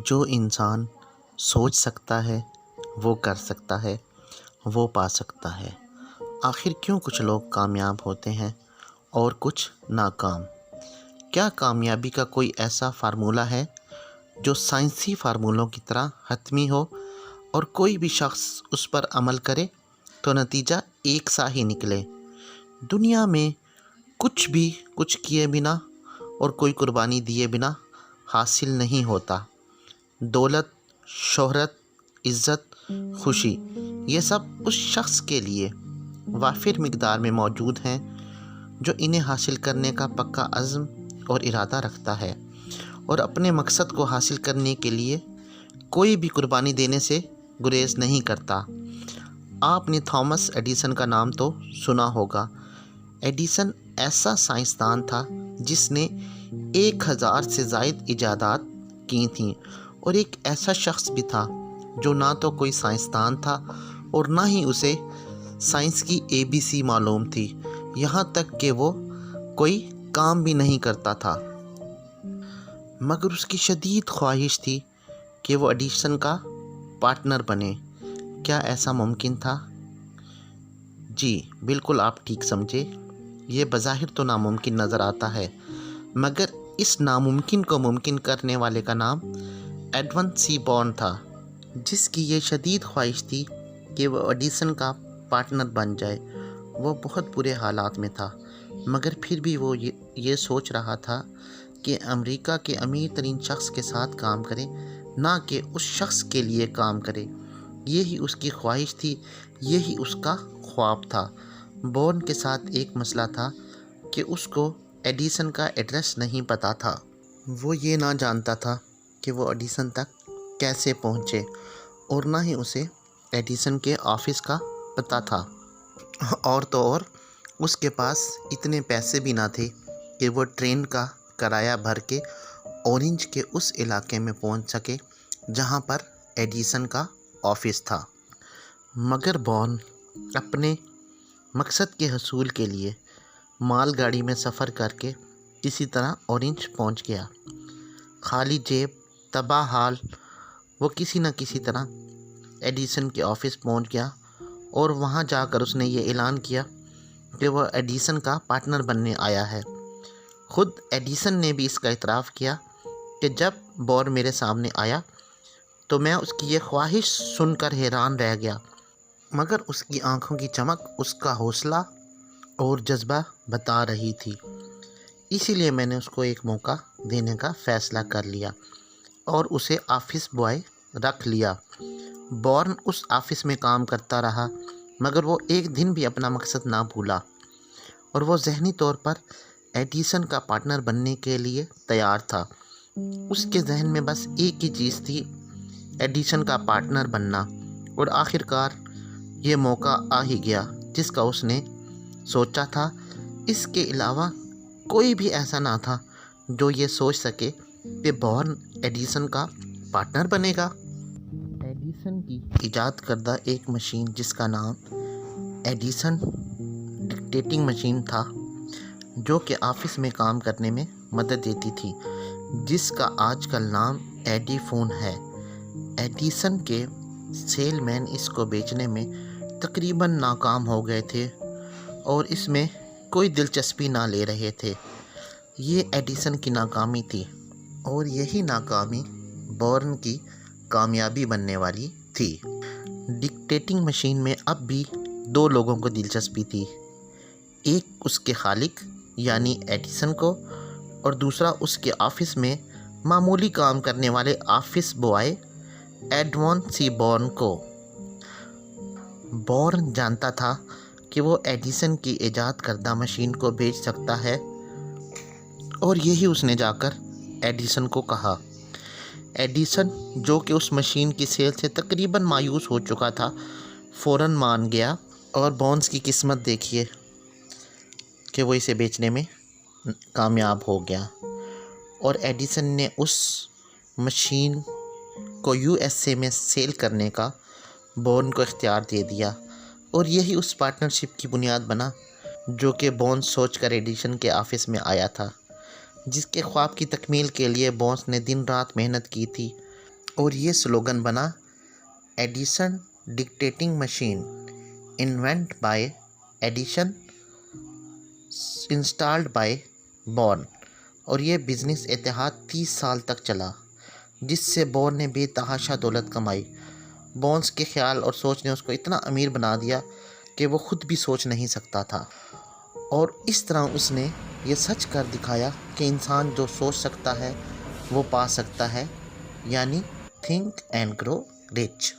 جو انسان سوچ سکتا ہے وہ کر سکتا ہے، وہ پا سکتا ہے۔ آخر کیوں کچھ لوگ کامیاب ہوتے ہیں اور کچھ ناکام؟ کیا کامیابی کا کوئی ایسا فارمولہ ہے جو سائنسی فارمولوں کی طرح حتمی ہو اور کوئی بھی شخص اس پر عمل کرے تو نتیجہ ایک سا ہی نکلے؟ دنیا میں کچھ کیے بنا اور کوئی قربانی دیے بنا حاصل نہیں ہوتا۔ دولت، شہرت، عزت، خوشی، یہ سب اس شخص کے لیے وافر مقدار میں موجود ہیں جو انہیں حاصل کرنے کا پکا عزم اور ارادہ رکھتا ہے اور اپنے مقصد کو حاصل کرنے کے لیے کوئی بھی قربانی دینے سے گریز نہیں کرتا۔ آپ نے تھامس ایڈیسن کا نام تو سنا ہوگا۔ ایڈیسن ایسا سائنسدان تھا جس نے 1000 سے زائد ایجادات کی تھیں، اور ایک ایسا شخص بھی تھا جو نہ تو کوئی سائنسدان تھا اور نہ ہی اسے سائنس کی ABC معلوم تھی، یہاں تک کہ وہ کوئی کام بھی نہیں کرتا تھا۔ مگر اس کی شدید خواہش تھی کہ وہ ایڈیسن کا پارٹنر بنے۔ کیا ایسا ممکن تھا؟ جی بالکل، آپ ٹھیک سمجھے۔ یہ بظاہر تو ناممکن نظر آتا ہے، مگر اس ناممکن کو ممکن کرنے والے کا نام ایڈون سی بورن تھا، جس کی یہ شدید خواہش تھی کہ وہ ایڈیسن کا پارٹنر بن جائے۔ وہ بہت برے حالات میں تھا، مگر پھر بھی وہ یہ سوچ رہا تھا کہ امریکہ کے امیر ترین شخص کے ساتھ کام کرے، نہ کہ اس شخص کے لیے کام کرے۔ یہی اس کی خواہش تھی، یہی اس کا خواب تھا۔ بورن کے ساتھ ایک مسئلہ تھا کہ اس کو ایڈیسن کا ایڈریس نہیں پتہ تھا۔ وہ یہ نہ جانتا تھا کہ وہ ایڈیسن تک کیسے پہنچے، اور نہ ہی اسے ایڈیسن کے آفس کا پتہ تھا، اور تو اور اس کے پاس اتنے پیسے بھی نہ تھے کہ وہ ٹرین کا کرایہ بھر کے اورنج کے اس علاقے میں پہنچ سکے جہاں پر ایڈیسن کا آفس تھا۔ مگر بورن اپنے مقصد کے حصول کے لیے مال گاڑی میں سفر کر کے کسی طرح اورنج پہنچ گیا۔ خالی جیب، تباہ حال، وہ کسی نہ کسی طرح ایڈیسن کے آفس پہنچ گیا، اور وہاں جا کر اس نے یہ اعلان کیا کہ وہ ایڈیسن کا پارٹنر بننے آیا ہے۔ خود ایڈیسن نے بھی اس کا اعتراف کیا کہ جب بورن میرے سامنے آیا تو میں اس کی یہ خواہش سن کر حیران رہ گیا، مگر اس کی آنکھوں کی چمک اس کا حوصلہ اور جذبہ بتا رہی تھی۔ اسی لیے میں نے اس کو ایک موقع دینے کا فیصلہ کر لیا اور اسے آفس بوائے رکھ لیا۔ بورن اس آفس میں کام کرتا رہا، مگر وہ ایک دن بھی اپنا مقصد نہ بھولا، اور وہ ذہنی طور پر ایڈیسن کا پارٹنر بننے کے لیے تیار تھا۔ اس کے ذہن میں بس ایک ہی چیز تھی، ایڈیسن کا پارٹنر بننا، اور آخر کار یہ موقع آ ہی گیا جس کا اس نے سوچا تھا۔ اس کے علاوہ کوئی بھی ایسا نہ تھا جو یہ سوچ سکے کہ بورن ایڈیسن کا پارٹنر بنے گا۔ ایڈیسن کی ایجاد کردہ ایک مشین جس کا نام ایڈیسن ڈکٹیٹنگ مشین تھا، جو کہ آفس میں کام کرنے میں مدد دیتی تھی، جس کا آج کل نام ایڈی فون ہے۔ ایڈیسن کے سیل مین اس کو بیچنے میں تقریباً ناکام ہو گئے تھے اور اس میں کوئی دلچسپی نہ لے رہے تھے۔ یہ ایڈیسن کی ناکامی تھی، اور یہی ناکامی بورن کی کامیابی بننے والی تھی۔ ڈکٹیٹنگ مشین میں اب بھی 2 لوگوں کو دلچسپی تھی، ایک اس کے خالق یعنی ایڈیسن کو، اور دوسرا اس کے آفس میں معمولی کام کرنے والے آفس بوائے ایڈون سی بورن کو۔ بورن جانتا تھا کہ وہ ایڈیسن کی ایجاد کردہ مشین کو بیچ سکتا ہے، اور یہی اس نے جا کر ایڈیسن کو کہا۔ ایڈیسن، جو کہ اس مشین کی سیل سے تقریباً مایوس ہو چکا تھا، فوراً مان گیا، اور بورن کی قسمت دیکھیے کہ وہ اسے بیچنے میں کامیاب ہو گیا، اور ایڈیسن نے اس مشین کو USA میں سیل کرنے کا بورن کو اختیار دے دیا، اور یہی اس پارٹنرشپ کی بنیاد بنا جو کہ بورن سوچ کر ایڈیسن کے آفس میں آیا تھا۔ جس کے خواب کی تکمیل کے لیے بونس نے دن رات محنت کی تھی، اور یہ سلوگن بنا Edison dictating machine, invent by Edison, installed by Bourne. اور یہ بزنس اتحاد 30 سال تک چلا، جس سے بورن نے بے تحاشا دولت کمائی۔ بونس کے خیال اور سوچ نے اس کو اتنا امیر بنا دیا کہ وہ خود بھی سوچ نہیں سکتا تھا، اور اس طرح اس نے یہ سچ کر دکھایا کہ انسان جو سوچ سکتا ہے وہ پا سکتا ہے، یعنی تھنک اینڈ گرو رچ۔